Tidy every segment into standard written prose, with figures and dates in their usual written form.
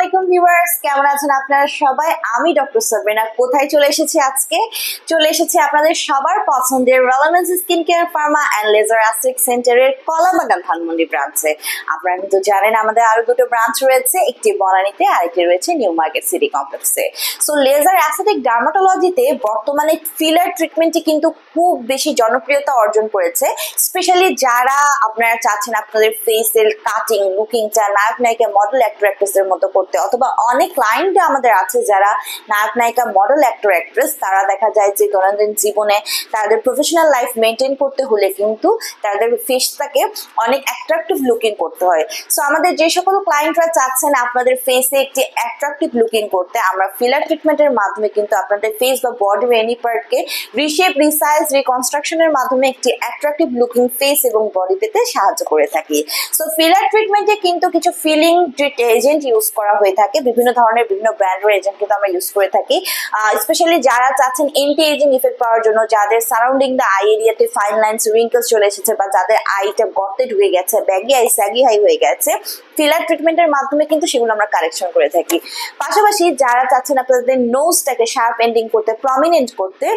আলাইকুম ভিউয়ার্স, কেমন আছেন আপনারা সবাই? আমি ডক্টর সাবরিনা। কোথায় চলে এসেছি আজকে? চলে এসেছি আপনাদের সবার পছন্দের relevance skin care pharma and laser aesthetic সেন্টারের কলাবাগান ধানমন্ডি ব্রাঞ্চে। আপনারা কিন্তু জানেন আমাদের আরো দুটো ব্রাঞ্চ রয়েছে, একটি বনানীতে আর একটি রয়েছে নিউ মার্কেট সিটি কমপ্লেক্সে। সো লেজার অ্যাসথেটিক ডার্মাটোলজিতে বর্তমানে ফিলার ট্রিটমেন্টটি কিন্তু খুব বেশি জনপ্রিয়তা অর্জন করেছে, স্পেশালি যারা আপনারা চাচ্ছেন আপনাদের ফেসের কাটিং লুকিংটা নায়ক নায়িকা মডেল অ্যাক্টর অ্যাক্ট্রেসের মতো করতে, অথবা অনেক ক্লায়েন্ট আমাদের আছে যারা নায়ক নায়িকা মডেল অ্যাক্টর অ্যাক্ট্রেস, তারা দেখা যায় যে দৈনন্দিন জীবনে তাদের প্রফেশনাল লাইফ মেনটেন করতে হলে কিন্তু তাদের ফেসটাকে অনেক অ্যাট্রাকটিভ লুকিং করতে হয়। সো আমাদের যে সকল ক্লায়েন্টরা চাচ্ছেন আপনাদের ফেসে একটি অ্যাট্রাকটিভ লুকিং করতে, আমরা ফিলার ট্রিটমেন্টের মাধ্যমে কিন্তু আপনাদের ফেস বা বডির এনি পার্টকে রিশেপ, রিসাইজ, রিকনস্ট্রাকশনের মাধ্যমে একটি অ্যাট্রাকটিভ লুকিং ফেস এবং বডি পেতে সাহায্য করে থাকি। সো ফিলার ট্রিটমেন্টে কিন্তু কিছু ফিলিং এজেন্ট ইউজ করা হয়ে থাকে, বিভিন্ন ধরনের বিভিন্ন ব্র্যান্ডের এজেন্ট কিন্তু আমরা ইউজ করে থাকি। স্পেশালি যারা চাচ্ছেন এন্টি এজিং ইফেক্ট পাওয়ার জন্য, যাদের সারাউন্ডিং দ্য আই এরিয়াতে ফাইন লাইন্স রিঙ্কেলস চলে এসেছে বা যাদের আইটা গর্তে ঢুকে গেছে, ব্যাগি আই স্যাগি হাই হয়ে গেছে, ফিলার ট্রিটমেন্টের মাধ্যমে কিন্তু সেগুলো আমরা কারেকশন করে থাকি। পাশাপাশি যারা চাচ্ছেন আপনাদের নোজটাকে শার্প এন্ডিং করতে, প্রমিনেন্ট করতে,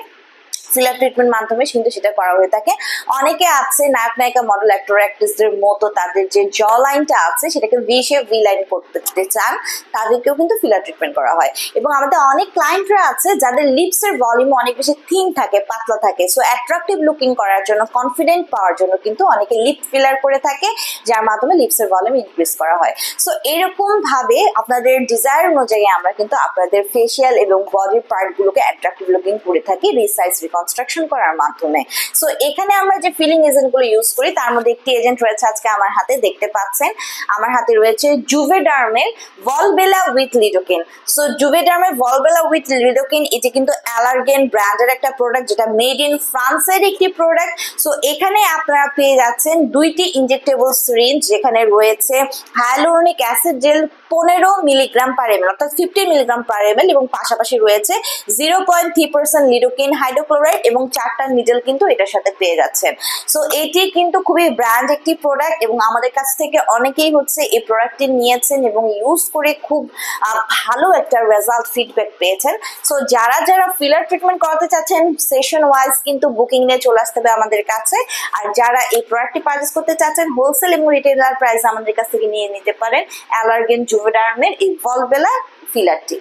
ফিলার ট্রিটমেন্ট মাধ্যমে কিন্তু সেটা করা হয়ে থাকে। অনেকে আছে নায়ক নায়িকা মডেল অ্যাক্টর অ্যাক্ট্রেসদের মতো তাদের যে জ লাইনটা আছে সেটাকে ভি শেপ ভি লাইন করতে চান, তাদেরকেও কিন্তু ফিলার ট্রিটমেন্ট করা হয়। এবং আমাদের অনেক ক্লায়েন্টরা আছে যাদের লিপসের ভলিউম অনেক বেশি থিন থাকে, পাতলা থাকে, সো অ্যাট্রাকটিভ লুকিং করার জন্য, কনফিডেন্ট পাওয়ার জন্য কিন্তু অনেকে লিপ ফিলার করে থাকে, যার মাধ্যমে লিপসের ভলিউম ইনক্রিজ করা হয়। সো এরকম ভাবে আপনাদের ডিজায়ার অনুযায়ী আমরা কিন্তু আপনাদের ফেসিয়াল এবং বডির পার্টগুলোকে অ্যাট্রাকটিভ লুকিং করে থাকি রিসাইজ, কনস্ট্রাকশন করার মাধ্যমে। সো এখানে আমরা যে ফিলিং এজেন্টগুলো ইউজ করি তার মধ্যে একটি এজেন্ট রয়েছে আজকে আমার হাতে, দেখতে পাচ্ছেন আমার হাতে রয়েছে জুভেডার্মের ভলবেলা উইথ লিডোকিন। সো জুভেডার্মের ভলবেলা উইথ লিডোকিন এটি কিন্তু অ্যালার্গেন ব্র্যান্ডের একটা প্রোডাক্ট, যেটা মেড ইন ফ্রান্সের একটি প্রোডাক্ট। সো এখানে আপনারা পেয়ে যাচ্ছেন দুইটি ইনজেক্টেবল সিরিঞ্জ, যেখানে রয়েছে hyaluronic acid gel 15 milligram per ML, অর্থাৎ 50 মিলিগ্রাম পার এমএল, এবং পাশাপাশি রয়েছে 0.3% লিডোকিন হাইড্রোক্লোরাইড এবং 4টা নিডেল কিন্তু এটার সাথে পেয়ে যাচ্ছেন। সো এটি কিন্তু খুবই ব্র্যান্ড একটি প্রোডাক্ট এবং আমাদের কাছ থেকে অনেকেই হচ্ছে এই প্রোডাক্টটি নিয়েছেন এবং ইউজ করে খুব ভালো একটা রেজাল্ট ফিডব্যাক পেয়েছেন। সো যারা যারা ফিলার ট্রিটমেন্ট করাতে চাচ্ছেন সেশন ওয়াইজ কিন্তু বুকিং নিয়ে চলে আসতে হবে আমাদের কাছে, আর যারা এই প্রোডাক্টটি পারচেজ করতে চাচ্ছেন হোলসেল এবং রিটেলার প্রাইস আমাদের কাছ থেকে নিয়ে নিতে পারেন অ্যালার্গেন জুভেডার্মের এই ভলবেলা ফিলারটি।